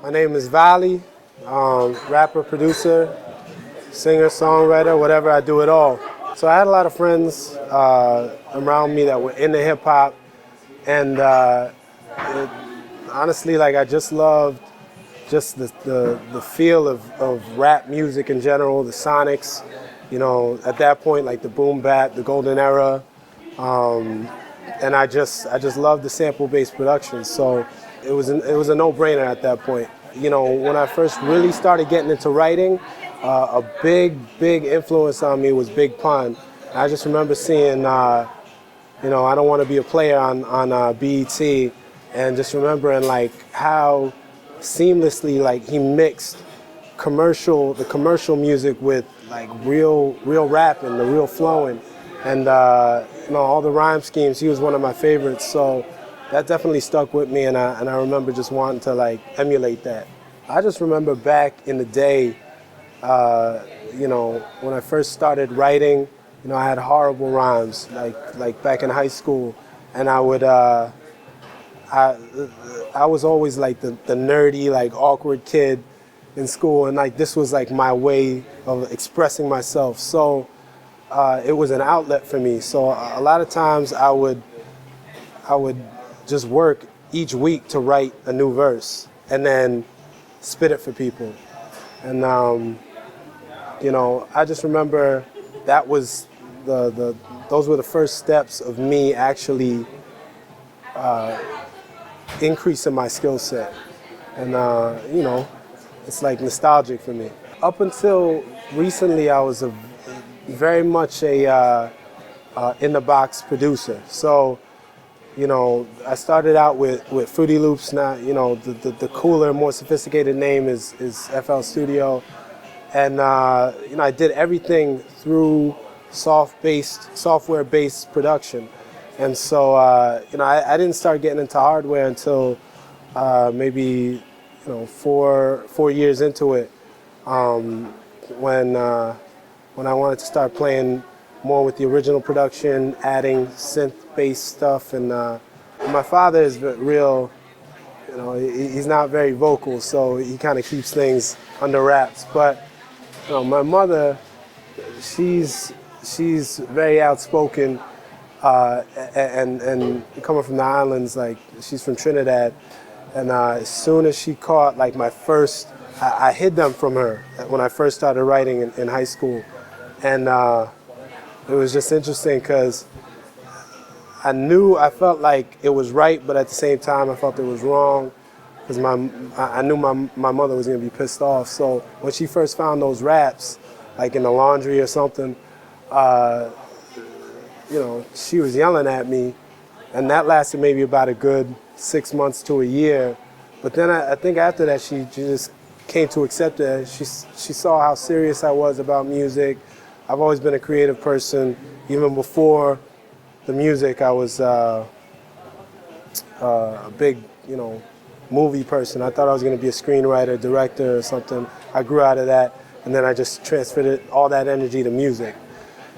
My name is Voli, rapper, producer, singer, songwriter, whatever, I do it all. So I had a lot of friends around me that were into hip hop, and honestly, like I just loved just the feel of rap music in general, the sonics, you know, at that point, like the boom bap, the golden era, and I just loved the sample-based production. So it was a no-brainer at that point. You know, when I first really started getting into writing, a big influence on me was Big Pun. I just remember seeing, you know, I Don't Want to Be a Player on BET, and just remembering like how seamlessly like he mixed the commercial music with like real rapping, the real flowing, and you know, all the rhyme schemes. He was one of my favorites, so that definitely stuck with me, and I remember just wanting to like emulate that. I just remember back in the day, you know, when I first started writing, you know, I had horrible rhymes, like back in high school, and I would I was always like the nerdy, like awkward kid in school, and like this was like my way of expressing myself. So it was an outlet for me. So a lot of times I would just work each week to write a new verse and then spit it for people. And you know, I just remember that was those were the first steps of me actually increasing my skill set. And you know, it's like nostalgic for me. Up until recently, I was very much a in-the-box producer. So, you know, I started out with Fruity Loops. Now, you know, the cooler, more sophisticated name is FL Studio. And, you know, I did everything through software-based production. And so, you know, I didn't start getting into hardware until maybe, you know, four years into it, when I wanted to start playing more with the original production, adding synth-based stuff. And my father is real, you know, he's not very vocal, so he kind of keeps things under wraps. But you know, my mother, she's very outspoken. And coming from the islands, like she's from Trinidad, and as soon as she caught like my first, I hid them from her when I first started writing in high school, and it was just interesting because I felt like it was right, but at the same time I felt it was wrong because I knew my mother was gonna be pissed off. So when she first found those raps, like in the laundry or something, you know, she was yelling at me, and that lasted maybe about a good 6 months to a year. But then I think after that, she just came to accept it. She saw how serious I was about music. I've always been a creative person. Even before the music, I was a big, you know, movie person. I thought I was going to be a screenwriter, director, or something. I grew out of that, and then I just transferred all that energy to music.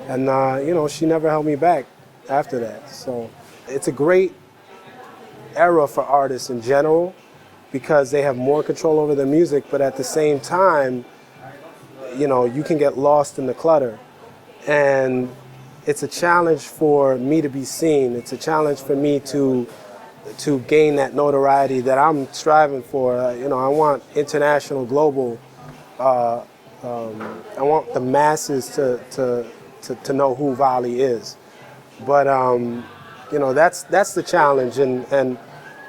And, you know, she never held me back after that. So it's a great era for artists in general because they have more control over their music, but at the same time, you know, you can get lost in the clutter. And it's a challenge for me to be seen. It's a challenge for me to gain that notoriety that I'm striving for. You know, I want international, global, I want the masses to know who Voli is. But you know, that's the challenge, and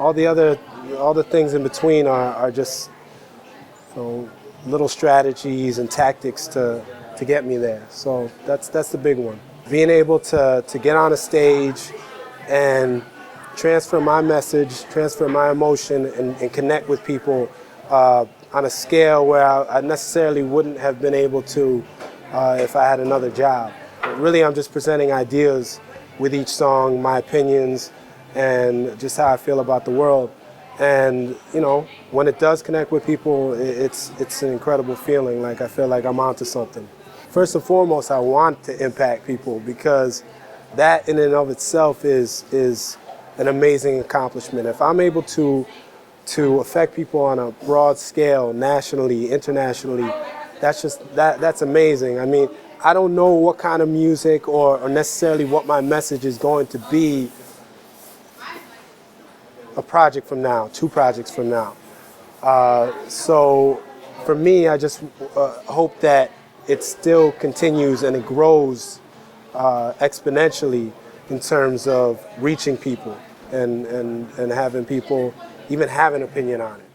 all the things in between are just, you know, little strategies and tactics to get me there. So that's the big one. Being able to get on a stage and transfer my message, transfer my emotion, and connect with people on a scale where I necessarily wouldn't have been able to if I had another job. Really, I'm just presenting ideas with each song, my opinions, and just how I feel about the world. And you know, when it does connect with people, it's an incredible feeling. Like I feel like I'm onto something. First and foremost, I want to impact people because that in and of itself is an amazing accomplishment. If I'm able to to affect people on a broad scale, nationally, internationally, that's amazing. I mean, I don't know what kind of music or necessarily what my message is going to be a project from now, 2 projects from now. So for me, I just hope that it still continues and it grows exponentially in terms of reaching people and having people even have an opinion on it.